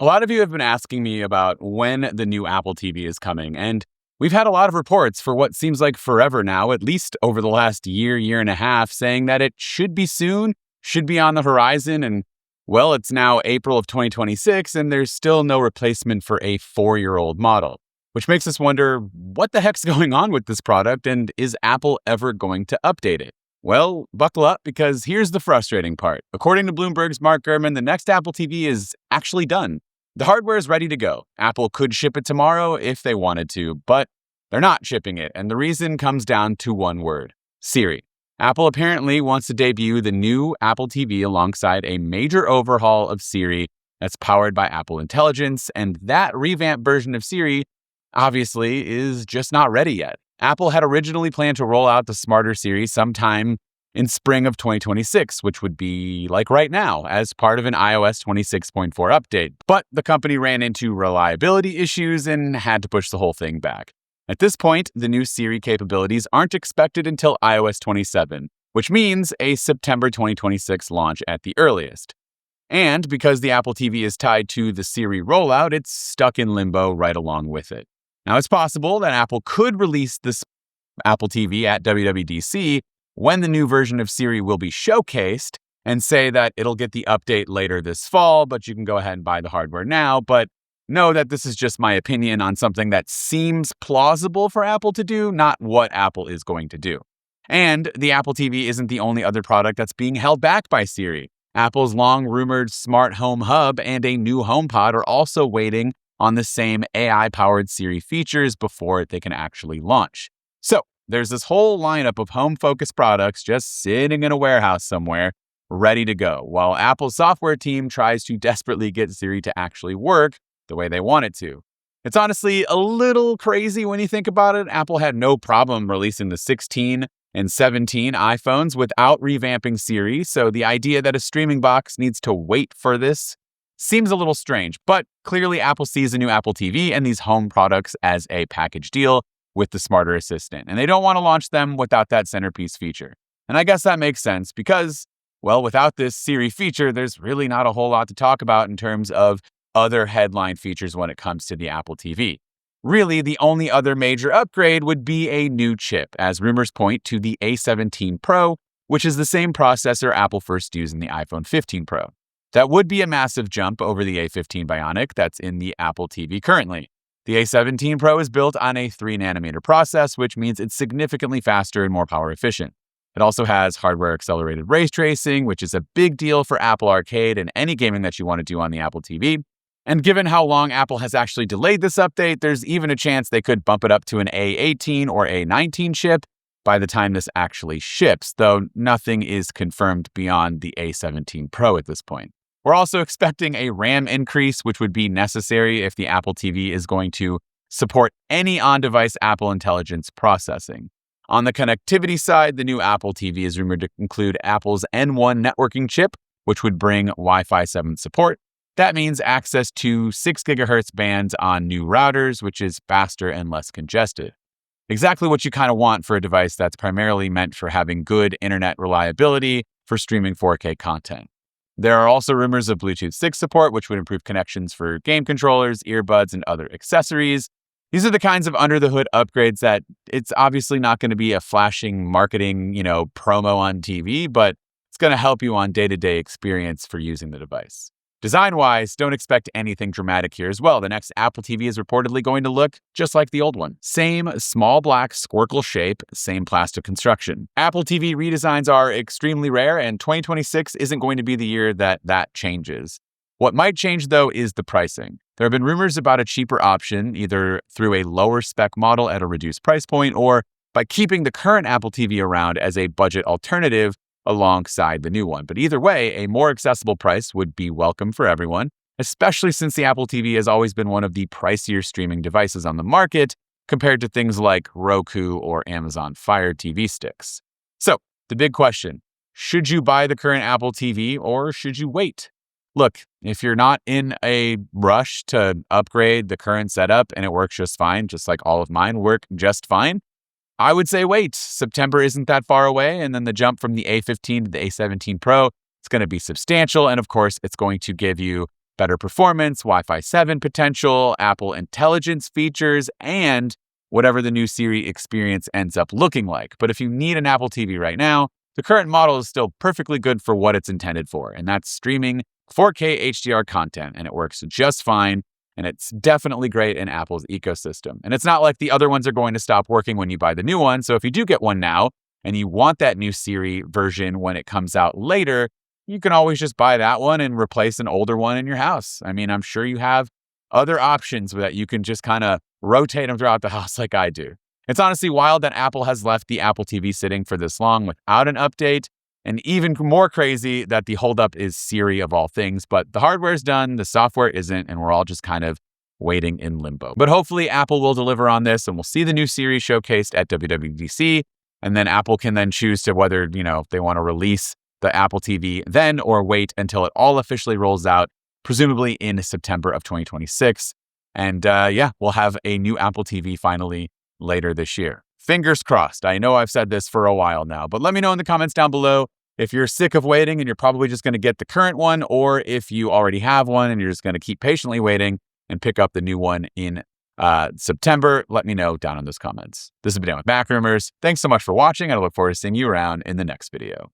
A lot of you have been asking me about when the new Apple TV is coming, and we've had a lot of reports for what seems like forever now, at least over the last year and a half, saying that it should be soon, should be on the horizon, and well, it's now April of 2026, and there's still no replacement for a 4-year-old model, which makes us wonder what the heck's going on with this product, and is Apple ever going to update it? Well, buckle up because here's the frustrating part. According to Bloomberg's Mark Gurman, the next Apple TV is actually done. The hardware is ready to go. Apple could ship it tomorrow if they wanted to, but they're not shipping it. And the reason comes down to one word: Siri. Apple apparently wants to debut the new Apple TV alongside a major overhaul of Siri that's powered by Apple Intelligence. And that revamped version of Siri obviously is just not ready yet. Apple had originally planned to roll out the smarter Siri sometime in spring of 2026, which would be like right now, as part of an iOS 26.4 update. But the company ran into reliability issues and had to push the whole thing back. At this point, the new Siri capabilities aren't expected until iOS 27, which means a September 2026 launch at the earliest. And because the Apple TV is tied to the Siri rollout, it's stuck in limbo right along with it. Now, it's possible that Apple could release this Apple TV at WWDC when the new version of Siri will be showcased and say that it'll get the update later this fall, but you can go ahead and buy the hardware now. But know that this is just my opinion on something that seems plausible for Apple to do, not what Apple is going to do. And the Apple TV isn't the only other product that's being held back by Siri. Apple's long-rumored smart home hub and a new HomePod are also waiting on the same AI-powered Siri features before they can actually launch. So there's this whole lineup of home-focused products just sitting in a warehouse somewhere, ready to go, while Apple's software team tries to desperately get Siri to actually work the way they want it to. It's honestly a little crazy when you think about it. Apple had no problem releasing the 16 and 17 iPhones without revamping Siri, so the idea that a streaming box needs to wait for this seems a little strange, but clearly Apple sees a new Apple TV and these home products as a package deal with the smarter assistant, and they don't want to launch them without that centerpiece feature. And I guess that makes sense because, well, without this Siri feature, there's really not a whole lot to talk about in terms of other headline features when it comes to the Apple TV. Really, the only other major upgrade would be a new chip, as rumors point to the A17 Pro, which is the same processor Apple first used in the iPhone 15 Pro. That would be a massive jump over the A15 Bionic that's in the Apple TV currently. The A17 Pro is built on a 3nm process, which means it's significantly faster and more power efficient. It also has hardware-accelerated ray tracing, which is a big deal for Apple Arcade and any gaming that you want to do on the Apple TV. And given how long Apple has actually delayed this update, there's even a chance they could bump it up to an A18 or A19 chip by the time this actually ships, though nothing is confirmed beyond the A17 Pro at this point. We're also expecting a RAM increase, which would be necessary if the Apple TV is going to support any on-device Apple Intelligence processing. On the connectivity side, the new Apple TV is rumored to include Apple's N1 networking chip, which would bring Wi-Fi 7 support. That means access to 6 GHz bands on new routers, which is faster and less congested. Exactly what you kind of want for a device that's primarily meant for having good internet reliability for streaming 4K content. There are also rumors of Bluetooth 6 support, which would improve connections for game controllers, earbuds, and other accessories. These are the kinds of under-the-hood upgrades that it's obviously not going to be a flashing marketing, promo on TV, but it's going to help you on day-to-day experience for using the device. Design-wise, don't expect anything dramatic here as well. The next Apple TV is reportedly going to look just like the old one. Same small black squircle shape, same plastic construction. Apple TV redesigns are extremely rare, and 2026 isn't going to be the year that changes. What might change, though, is the pricing. There have been rumors about a cheaper option, either through a lower spec model at a reduced price point or by keeping the current Apple TV around as a budget alternative alongside the new one. But either way, a more accessible price would be welcome for everyone, especially since the Apple TV has always been one of the pricier streaming devices on the market compared to things like Roku or Amazon Fire TV sticks. So, the big question, should you buy the current Apple TV or should you wait? Look, if you're not in a rush to upgrade the current setup and it works just fine, just like all of mine work just fine, I would say wait. September isn't that far away, and then the jump from the A15 to the A17 Pro, it's going to be substantial, and of course, it's going to give you better performance, Wi-Fi 7 potential, Apple Intelligence features, and whatever the new Siri experience ends up looking like. But if you need an Apple TV right now, the current model is still perfectly good for what it's intended for, and that's streaming 4K HDR content, and it works just fine, and it's definitely great in Apple's ecosystem. And it's not like the other ones are going to stop working when you buy the new one, so if you do get one now, and you want that new Siri version when it comes out later, you can always just buy that one and replace an older one in your house. I mean, I'm sure you have other options that you can just kind of rotate them throughout the house like I do. It's honestly wild that Apple has left the Apple TV sitting for this long without an update, and even more crazy that the holdup is Siri of all things. But the hardware's done, the software isn't, and we're all just kind of waiting in limbo. But hopefully Apple will deliver on this, and we'll see the new Siri showcased at WWDC, and then Apple can then choose to whether, if they want to release the Apple TV then or wait until it all officially rolls out, presumably in September of 2026. And we'll have a new Apple TV finally later this year. Fingers crossed. I know I've said this for a while now, but let me know in the comments down below if you're sick of waiting and you're probably just going to get the current one, or if you already have one and you're just going to keep patiently waiting and pick up the new one in September. Let me know down in those comments. This has been Dan with Mac Rumors. Thanks so much for watching, and I look forward to seeing you around in the next video.